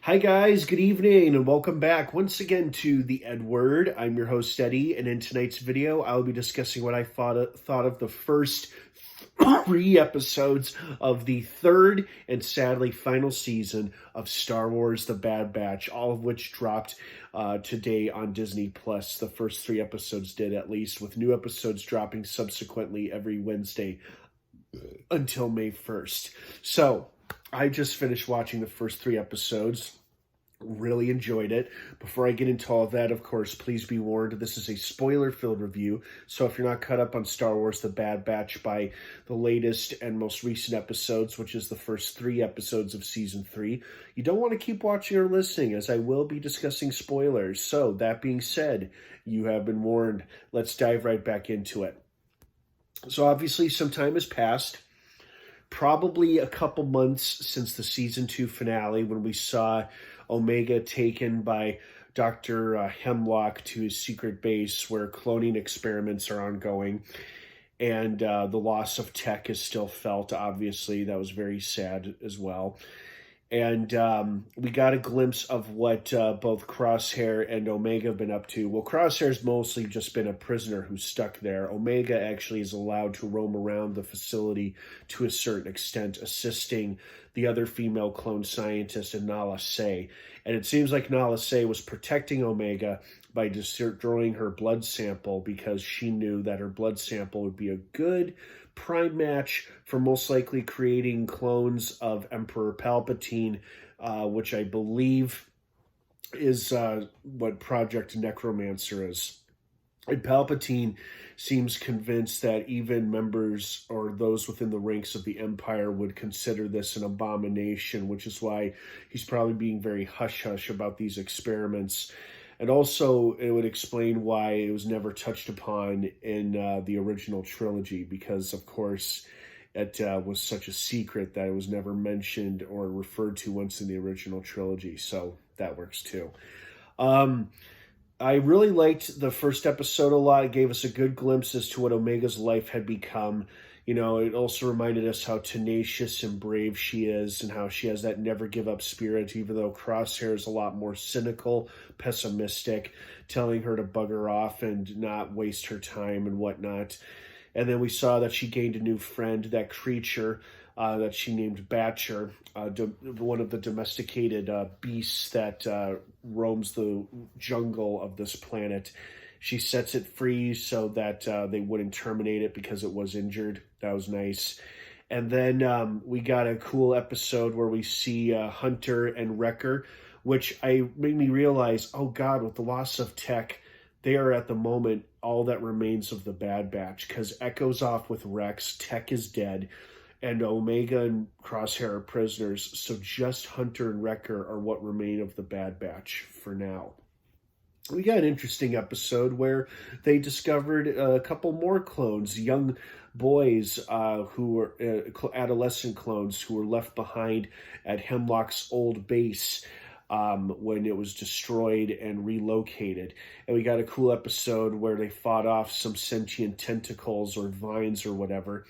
Hi guys, good evening and welcome back once again to the EdWord. I'm your host Eddie, and in tonight's video I will be discussing what I thought of the first 3 episodes of the third and sadly final season of Star Wars The Bad Batch, all of which dropped today on Disney Plus. The first 3 episodes did, at least, with new episodes dropping subsequently every Wednesday until May 1st. So I just finished watching the first 3 episodes. Really enjoyed it. Before I get into all of that, of course, please be warned, this is a spoiler-filled review. So if you're not caught up on Star Wars The Bad Batch by the latest and most recent episodes, which is the first 3 episodes of Season 3, you don't want to keep watching or listening, as I will be discussing spoilers. So that being said, you have been warned. Let's dive right back into it. So obviously some time has passed. Probably a couple months since the Season 2 finale, when we saw Omega taken by Dr. Hemlock to his secret base where cloning experiments are ongoing, and the loss of Tech is still felt. Obviously, that was very sad as well. And we got a glimpse of what both Crosshair and Omega have been up to. Well, Crosshair's mostly just been a prisoner who's stuck there. Omega actually is allowed to roam around the facility to a certain extent, assisting the other female clone scientist, Nala Se. And it seems like Nala Se was protecting Omega by destroying her blood sample, because she knew that her blood sample would be a good prime match for most likely creating clones of Emperor Palpatine, which I believe is what Project Necromancer is. And Palpatine seems convinced that even members or those within the ranks of the Empire would consider this an abomination, which is why he's probably being very hush-hush about these experiments. And also, it would explain why it was never touched upon in the original trilogy, because, of course, it was such a secret that it was never mentioned or referred to once in the original trilogy. So that works too. I really liked the first episode a lot. It gave us a good glimpse as to what Omega's life had become. You know, it also reminded us how tenacious and brave she is, and how she has that never give up spirit, even though Crosshair is a lot more cynical, pessimistic, telling her to bugger off and not waste her time and whatnot. And then we saw that she gained a new friend, that creature that she named Batcher, one of the domesticated beasts that roams the jungle of this planet. She sets it free so that they wouldn't terminate it because it was injured. That was nice. And then we got a cool episode where we see Hunter and Wrecker, which made me realize, oh God, with the loss of Tech, they are at the moment all that remains of the Bad Batch, because Echo's off with Rex, Tech is dead, and Omega and Crosshair are prisoners. So just Hunter and Wrecker are what remain of the Bad Batch for now. We got an interesting episode where they discovered a couple more clones, young boys who were adolescent clones who were left behind at Hemlock's old base when it was destroyed and relocated. And we got a cool episode where they fought off some sentient tentacles or vines or whatever.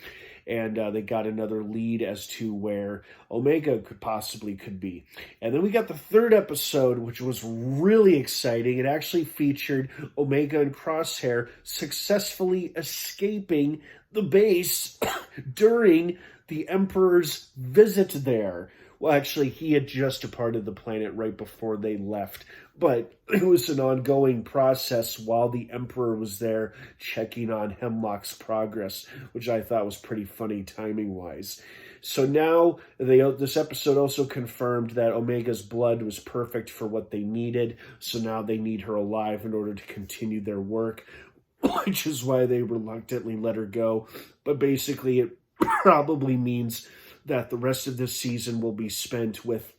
And they got another lead as to where Omega could be. And then we got the third episode, which was really exciting. It actually featured Omega and Crosshair successfully escaping the base during the Emperor's visit there. Well, actually, he had just departed the planet right before they left, but it was an ongoing process while the Emperor was there checking on Hemlock's progress, which I thought was pretty funny timing-wise. So now, this episode also confirmed that Omega's blood was perfect for what they needed, so now they need her alive in order to continue their work, which is why they reluctantly let her go. But basically, it probably means that the rest of this season will be spent with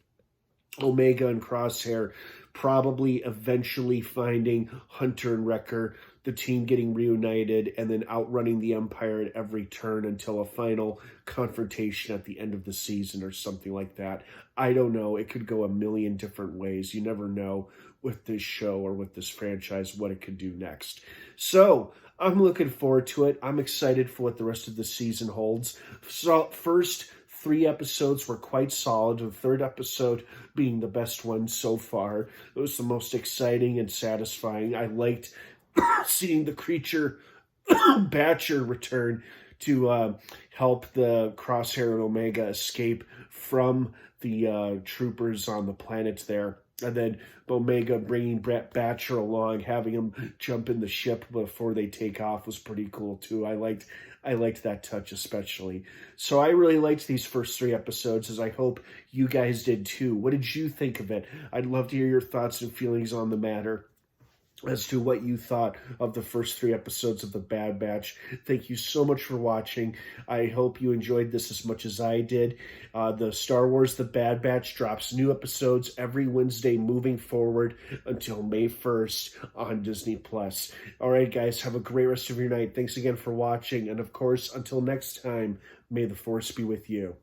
Omega and Crosshair probably eventually finding Hunter and Wrecker, the team getting reunited, and then outrunning the Empire at every turn until a final confrontation at the end of the season or something like that. I don't know. It could go a million different ways. You never know with this show or with this franchise what it could do next. So I'm looking forward to it. I'm excited for what the rest of the season holds. So first 3 episodes were quite solid, the third episode being the best one so far. It was the most exciting and satisfying. I liked seeing the creature Batcher return to help the Crosshair and Omega escape from the troopers on the planet there. And then Omega bringing Batcher along, having him jump in the ship before they take off was pretty cool too. I liked that touch especially. So I really liked these first 3 episodes, as I hope you guys did too. What did you think of it? I'd love to hear your thoughts and feelings on the matter as to what you thought of the first 3 episodes of The Bad Batch. Thank you so much for watching. I hope you enjoyed this as much as I did. The Star Wars The Bad Batch drops new episodes every Wednesday moving forward until May 1st on Disney+. All right, guys, have a great rest of your night. Thanks again for watching. And of course, until next time, may the Force be with you.